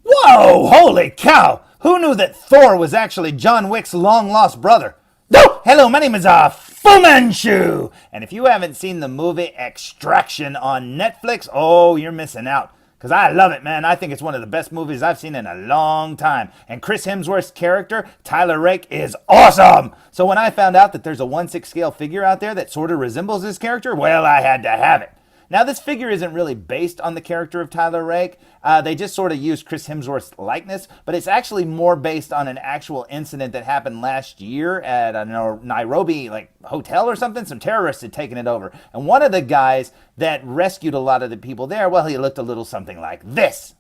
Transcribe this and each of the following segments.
Whoa! Holy cow! Who knew that Thor was actually John Wick's long-lost brother? Oh, hello, my name is Fu Manchu! And if you haven't seen the movie Extraction on Netflix, oh, you're missing out. Because I love it, man. I think it's one of the best movies I've seen in a long time. And Chris Hemsworth's character, Tyler Rake, is awesome! So when I found out that there's a 1/6 scale figure out there that sort of resembles his character, well, I had to have it. Now, this figure isn't really based on the character of Tyler Rake. They just sort of used Chris Hemsworth's likeness, but it's actually more based on an actual incident that happened last year at a Nairobi hotel or something. Some terrorists had taken it over. And one of the guys that rescued a lot of the people there, well, he looked a little something like this.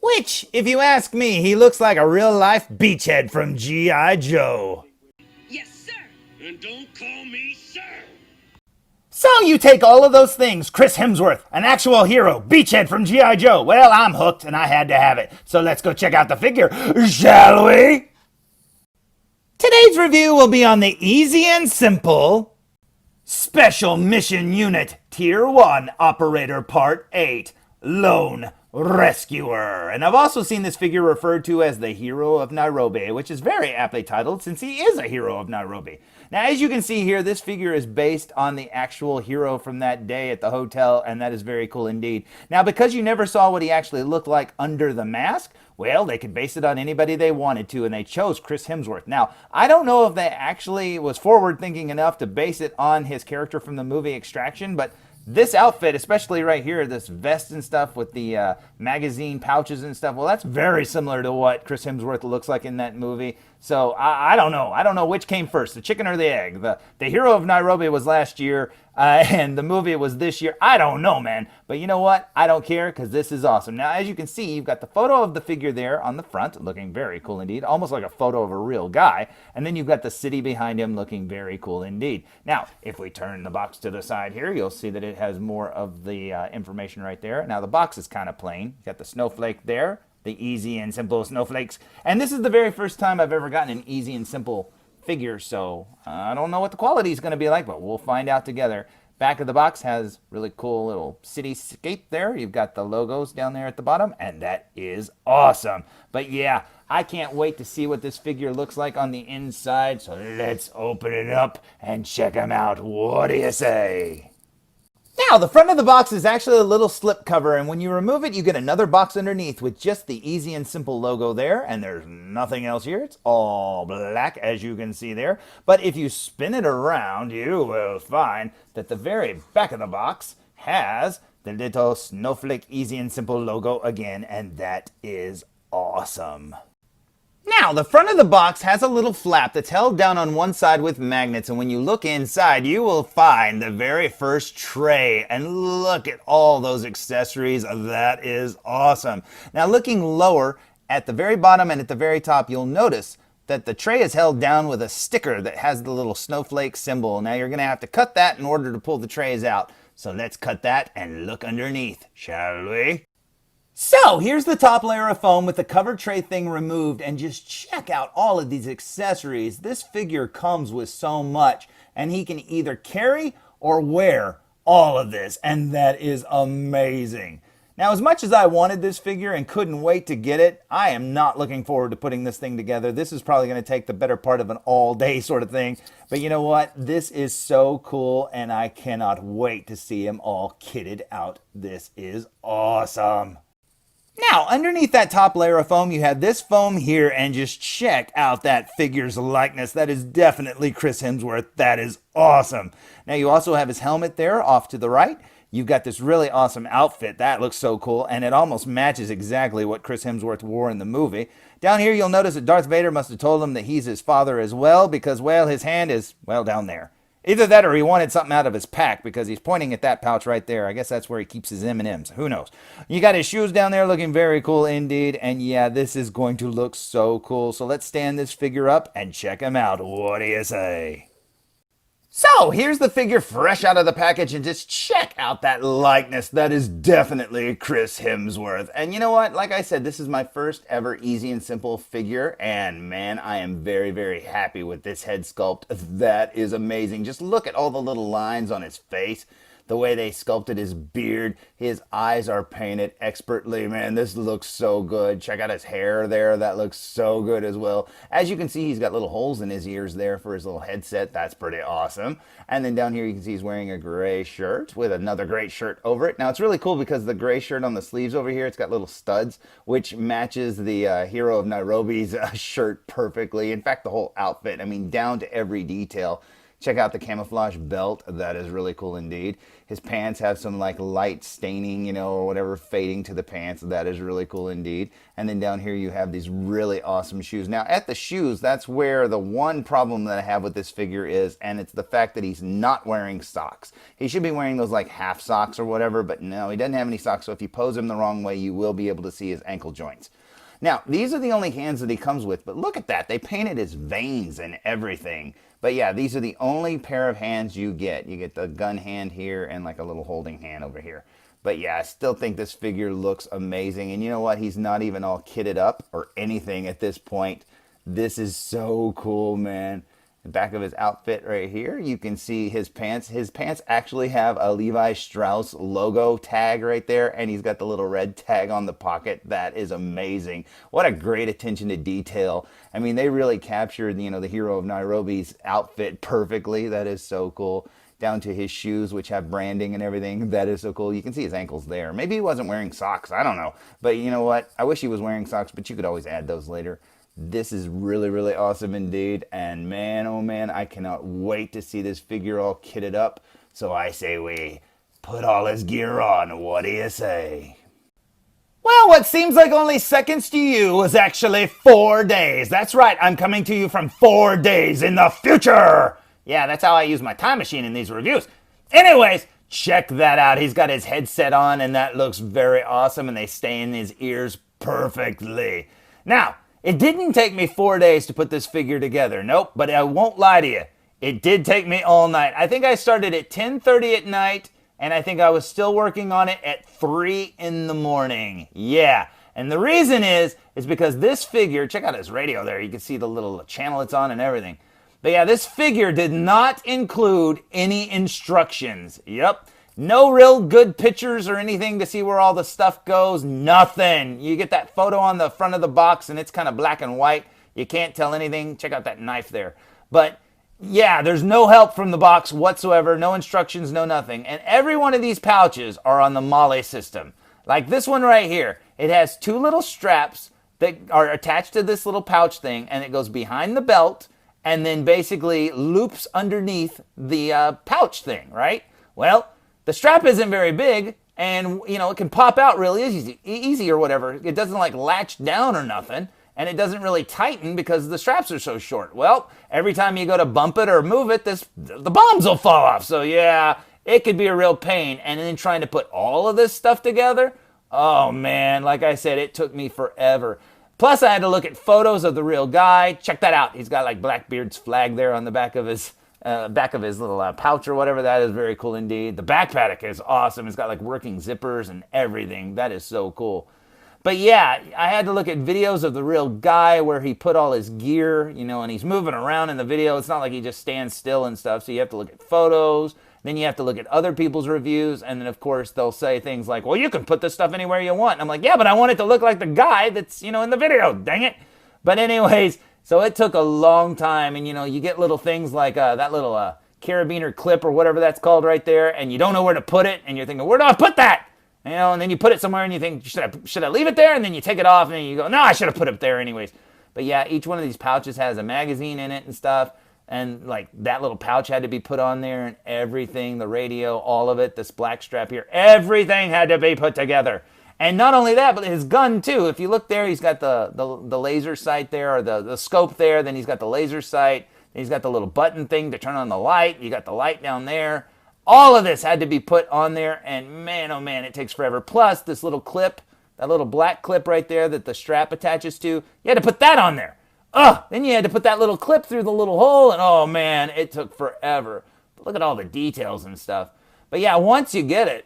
Which, if you ask me, he looks like a real-life beachhead from G.I. Joe. Yes, sir. And don't call me sir. So you take all of those things, Chris Hemsworth, an actual hero, beachhead from G.I. Joe. Well, I'm hooked and I had to have it. So let's go check out the figure, shall we? Today's review will be on the easy and simple Special Mission Unit Tier 1 Operator Part 8 Lone Rescuer. And I've also seen this figure referred to as the Hero of Nairobi, which is very aptly titled since he is a hero of Nairobi. Now, as you can see here, this figure is based on the actual hero from that day at the hotel, and that is very cool indeed. Now, because you never saw what he actually looked like under the mask, well, they could base it on anybody they wanted to, and they chose Chris Hemsworth. Now, I don't know if they actually was forward-thinking enough to base it on his character from the movie Extraction, but this outfit, especially right here, this vest and stuff with the magazine pouches and stuff, well, that's very similar to what Chris Hemsworth looks like in that movie. So I don't know. I don't know which came first, the chicken or the egg. The Hero of Nairobi was last year, and the movie was this year. I don't know, man. But you know what? I don't care, because this is awesome. Now, as you can see, you've got the photo of the figure there on the front, looking very cool indeed, almost like a photo of a real guy. And then you've got the city behind him looking very cool indeed. Now, if we turn the box to the side here, you'll see that it has more of the information right there. Now, the box is kind of plain. You've got the snowflake there. The easy and simple snowflakes. And this is the very first time I've ever gotten an easy and simple figure, so I don't know what the quality is going to be like, but we'll find out together. Back of the box has really cool little cityscape there. You've got the logos down there at the bottom, and that is awesome. But yeah, I can't wait to see what this figure looks like on the inside, so let's open it up and check him out. What do you say? Now, the front of the box is actually a little slip cover, and when you remove it, you get another box underneath with just the easy and simple logo there, and there's nothing else here. It's all black, as you can see there. But if you spin it around, you will find that the very back of the box has the little snowflake easy and simple logo again, and that is awesome. Now, the front of the box has a little flap that's held down on one side with magnets, and when you look inside, you will find the very first tray, and look at all those accessories. That is awesome. Now, looking lower at the very bottom and at the very top, you'll notice that the tray is held down with a sticker that has the little snowflake symbol. Now, you're going to have to cut that in order to pull the trays out. So let's cut that and look underneath, shall we? So here's the top layer of foam with the cover tray thing removed, and just check out all of these accessories. This figure comes with so much, and he can either carry or wear all of this, and that is amazing. Now, as much as I wanted this figure and couldn't wait to get it, I am not looking forward to putting this thing together. This is probably going to take the better part of an all-day sort of thing. But you know what? This is so cool, and I cannot wait to see him all kitted out. This is awesome. Now, underneath that top layer of foam, you have this foam here, and just check out that figure's likeness. That is definitely Chris Hemsworth. That is awesome. Now, you also have his helmet there off to the right. You've got this really awesome outfit. That looks so cool, and it almost matches exactly what Chris Hemsworth wore in the movie. Down here, you'll notice that Darth Vader must have told him that he's his father as well, because, well, his hand is, well, down there. Either that or he wanted something out of his pack, because he's pointing at that pouch right there. I guess that's where he keeps his M&Ms. Who knows? You got his shoes down there looking very cool indeed. And yeah, this is going to look so cool. So let's stand this figure up and check him out. What do you say? So here's the figure fresh out of the package, and just check out that likeness. That is definitely Chris Hemsworth. And you know what? Like I said, this is my first ever easy and simple figure, and man, I am very, very happy with this head sculpt. That is amazing. Just look at all the little lines on his face. The way they sculpted his beard, his eyes are painted expertly. Man, this looks so good. Check out his hair there. That looks so good as well. As you can see, he's got little holes in his ears there for his little headset. That's pretty awesome. And then down here you can see he's wearing a gray shirt with another gray shirt over it. Now it's really cool because the gray shirt on the sleeves over here, it's got little studs, which matches the Hero of Nairobi's shirt perfectly. In fact, the whole outfit, I mean, down to every detail. Check out the camouflage belt. That is really cool indeed. His pants have some like light staining, you know, or whatever, fading to the pants. That is really cool indeed. And then down here you have these really awesome shoes. Now at the shoes, that's where the one problem that I have with this figure is, and it's the fact that he's not wearing socks. He should be wearing those like half socks or whatever, but no, he doesn't have any socks. So if you pose him the wrong way, you will be able to see his ankle joints. Now, these are the only hands that he comes with, but look at that. They painted his veins and everything. But yeah, these are the only pair of hands you get. You get the gun hand here and like a little holding hand over here. But yeah, I still think this figure looks amazing. And you know what? He's not even all kitted up or anything at this point. This is so cool, man. The back of his outfit right here, you can see his pants. His pants actually have a Levi Strauss logo tag right there, and he's got the little red tag on the pocket. That is amazing. What a great attention to detail. I mean, they really captured, you know, the Hero of Nairobi's outfit perfectly. That is so cool. Down to his shoes, which have branding and everything. That is so cool. You can see his ankles there. Maybe he wasn't wearing socks. I don't know. But you know what? I wish he was wearing socks, but you could always add those later. This is really, really awesome indeed. And man, oh man, I cannot wait to see this figure all kitted up. So I say we put all his gear on. What do you say? Well, what seems like only seconds to you was actually 4 days. That's right, I'm coming to you from 4 days in the future. Yeah, that's how I use my time machine in these reviews. Anyways, check that out. He's got his headset on, and that looks very awesome, and they stay in his ears perfectly. Now, it didn't take me 4 days to put this figure together. Nope, but I won't lie to you. It did take me all night. I think I started at 10:30 at night, and I think I was still working on it at 3 in the morning. Yeah, and the reason is because this figure, check out his radio there. You can see the little channel it's on and everything. But yeah, this figure did not include any instructions. Yep. No real good pictures or anything to see where all the stuff goes. Nothing. You get that photo on the front of the box and it's kind of black and white. You can't tell anything. Check out that knife there. But yeah, there's no help from the box whatsoever. No instructions, no nothing. And every one of these pouches are on the Molly system. Like this one right here. It has two little straps that are attached to this little pouch thing, and it goes behind the belt and then basically loops underneath the pouch thing, right? Well, the strap isn't very big, and you know it can pop out really easy or whatever. It doesn't like latch down or nothing, and it doesn't really tighten because the straps are so short. Well, every time you go to bump it or move it, the bombs will fall off. So yeah, it could be a real pain. And then trying to put all of this stuff together, oh man, like I said, it took me forever. Plus, I had to look at photos of the real guy. Check that out. He's got like Blackbeard's flag there on the back of his little pouch or whatever. That is very cool indeed. The backpack is awesome. It's got like working zippers and everything. That is so cool. But yeah, I had to look at videos of the real guy where he put all his gear, you know, and he's moving around in the video. It's not like he just stands still and stuff. So you have to look at photos. Then you have to look at other people's reviews. And then, of course, they'll say things like, well, you can put this stuff anywhere you want. And I'm like, yeah, but I want it to look like the guy that's, you know, in the video. Dang it. But anyways, so it took a long time. And, you know, you get little things like that little carabiner clip or whatever that's called right there. And you don't know where to put it. And you're thinking, where do I put that? You know, and then you put it somewhere and you think, should I leave it there? And then you take it off and then you go, no, I should have put it there anyways. But yeah, each one of these pouches has a magazine in it and stuff. And like that little pouch had to be put on there and everything, the radio, all of it, this black strap here, everything had to be put together. And not only that, but his gun too. If you look there, he's got the laser sight there, or the scope there. Then he's got the laser sight. Then he's got the little button thing to turn on the light. You got the light down there. All of this had to be put on there. And man, oh man, it takes forever. Plus this little clip, that little black clip right there that the strap attaches to, you had to put that on there. Then you had to put that little clip through the little hole, and oh man, it took forever. look at all the details and stuff. But yeah, once you get it,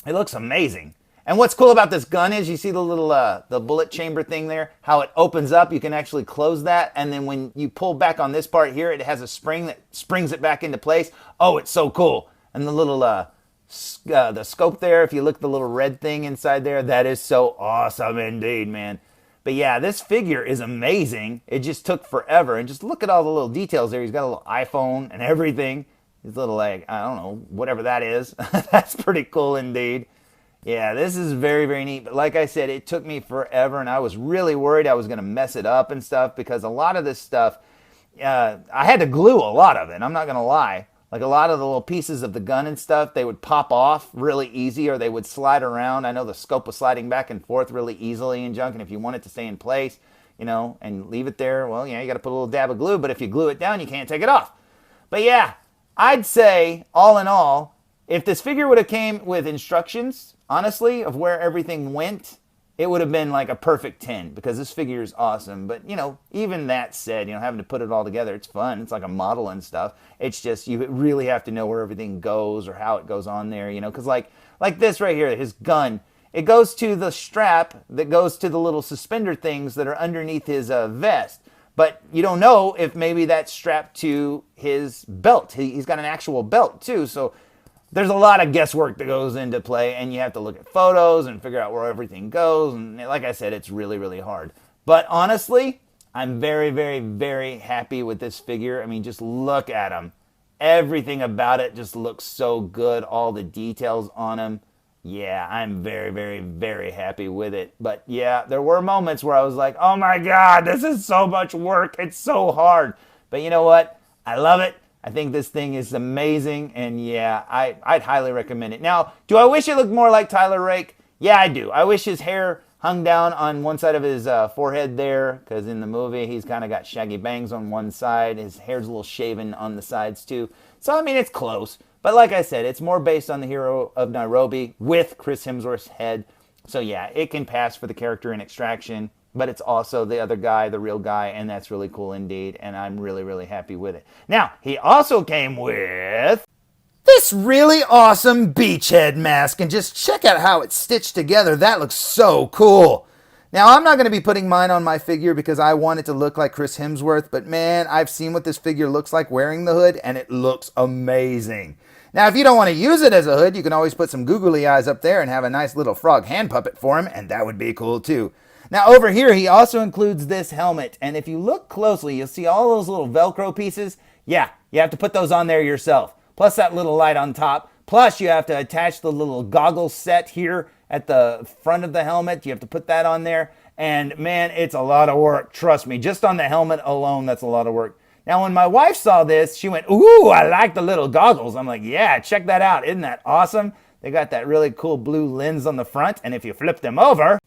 it looks amazing. And what's cool about this gun is you see the little the bullet chamber thing there, how it opens up. You can actually close that, and then when you pull back on this part here, it has a spring that springs it back into place. Oh, it's so cool. And the little the scope there, if you look at the little red thing inside there, that is so awesome indeed, man. But yeah, this figure is amazing. It just took forever, and just look at all the little details there. He's got a little iPhone and everything. His little, like, I don't know, whatever that is. That's pretty cool indeed. Yeah, this is very, very neat. But like I said, it took me forever, and I was really worried I was going to mess it up and stuff, because a lot of this stuff, I had to glue a lot of it. I'm not going to lie. Like a lot of the little pieces of the gun and stuff, they would pop off really easy, or they would slide around. I know the scope was sliding back and forth really easily and junk, and if you want it to stay in place, you know, and leave it there, well, yeah, you got to put a little dab of glue, but if you glue it down, you can't take it off. But yeah, I'd say, all in all, if this figure would have came with instructions, honestly, of where everything went, it would have been like a perfect 10, because this figure is awesome. But, you know, even that said, you know, having to put it all together, it's fun. It's like a model and stuff. It's just, you really have to know where everything goes or how it goes on there, you know, because like this right here, his gun, it goes to the strap that goes to the little suspender things that are underneath his vest. But you don't know if maybe that's strapped to his belt. He's got an actual belt too, so there's a lot of guesswork that goes into play, and you have to look at photos and figure out where everything goes. And like I said, it's really, really hard. But honestly, I'm very, very, very happy with this figure. I mean, just look at him. Everything about it just looks so good. All the details on him. Yeah, I'm very, very, very happy with it. But yeah, there were moments where I was like, oh my God, this is so much work. It's so hard. But you know what? I love it. I think this thing is amazing, and yeah, I'd highly recommend it. Now, do I wish it looked more like Tyler Rake? Yeah, I do. I wish his hair hung down on one side of his forehead there, because in the movie, he's kind of got shaggy bangs on one side. His hair's a little shaven on the sides, too. So, I mean, it's close. But like I said, it's more based on the hero of Nairobi with Chris Hemsworth's head. So, yeah, it can pass for the character in Extraction. But it's also the other guy, the real guy, and that's really cool indeed, and I'm really, really happy with it. Now, he also came with this really awesome beachhead mask, and just check out how it's stitched together. That looks so cool. Now, I'm not going to be putting mine on my figure because I want it to look like Chris Hemsworth, but man, I've seen what this figure looks like wearing the hood, and it looks amazing. Now, if you don't want to use it as a hood, you can always put some googly eyes up there and have a nice little frog hand puppet for him, and that would be cool too. Now over here, he also includes this helmet, and if you look closely, you'll see all those little Velcro pieces. Yeah, you have to put those on there yourself. Plus that little light on top. Plus you have to attach the little goggle set here at the front of the helmet. You have to put that on there, and man, it's a lot of work. Trust me, just on the helmet alone, that's a lot of work. Now when my wife saw this, she went, ooh, I like the little goggles. I'm like, yeah, check that out. Isn't that awesome? They got that really cool blue lens on the front, and if you flip them over,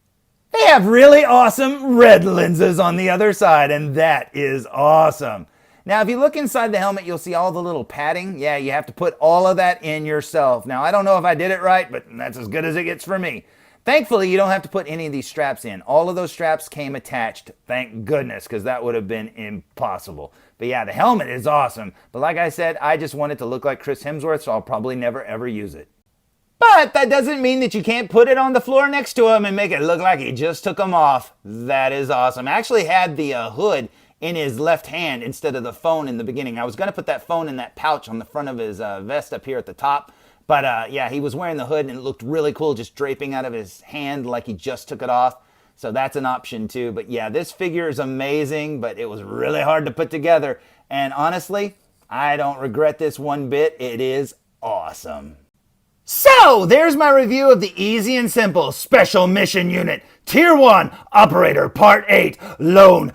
they have really awesome red lenses on the other side, and that is awesome. Now, if you look inside the helmet, you'll see all the little padding. Yeah, you have to put all of that in yourself. Now, I don't know if I did it right, but that's as good as it gets for me. Thankfully, you don't have to put any of these straps in. All of those straps came attached, thank goodness, because that would have been impossible. But yeah, the helmet is awesome. But like I said, I just want it to look like Chris Hemsworth, so I'll probably never, ever use it. But that doesn't mean that you can't put it on the floor next to him and make it look like he just took them off. That is awesome. I actually had the hood in his left hand instead of the phone in the beginning. I was going to put that phone in that pouch on the front of his vest up here at the top. But yeah, he was wearing the hood and it looked really cool just draping out of his hand like he just took it off. So that's an option too. But yeah, this figure is amazing, but it was really hard to put together. And honestly, I don't regret this one bit. It is awesome. So, there's my review of the Easy and Simple Special Mission Unit, Tier 1, Operator Part 8, Lone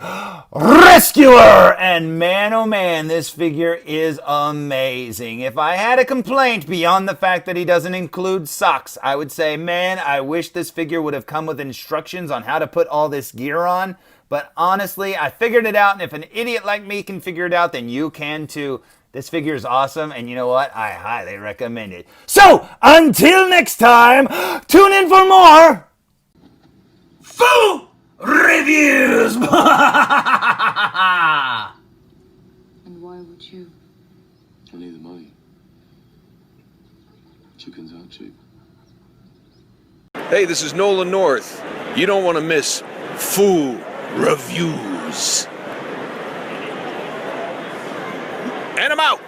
Rescuer! And man, oh man, this figure is amazing. If I had a complaint beyond the fact that he doesn't include socks, I would say, man, I wish this figure would have come with instructions on how to put all this gear on. But honestly, I figured it out, and if an idiot like me can figure it out, then you can too. This figure is awesome, and you know what? I highly recommend it. So, until next time, tune in for more food reviews! And why would you? I need the money. Chickens aren't cheap. Hey, this is Nolan North. You don't want to miss Food Reviews. And I'm out.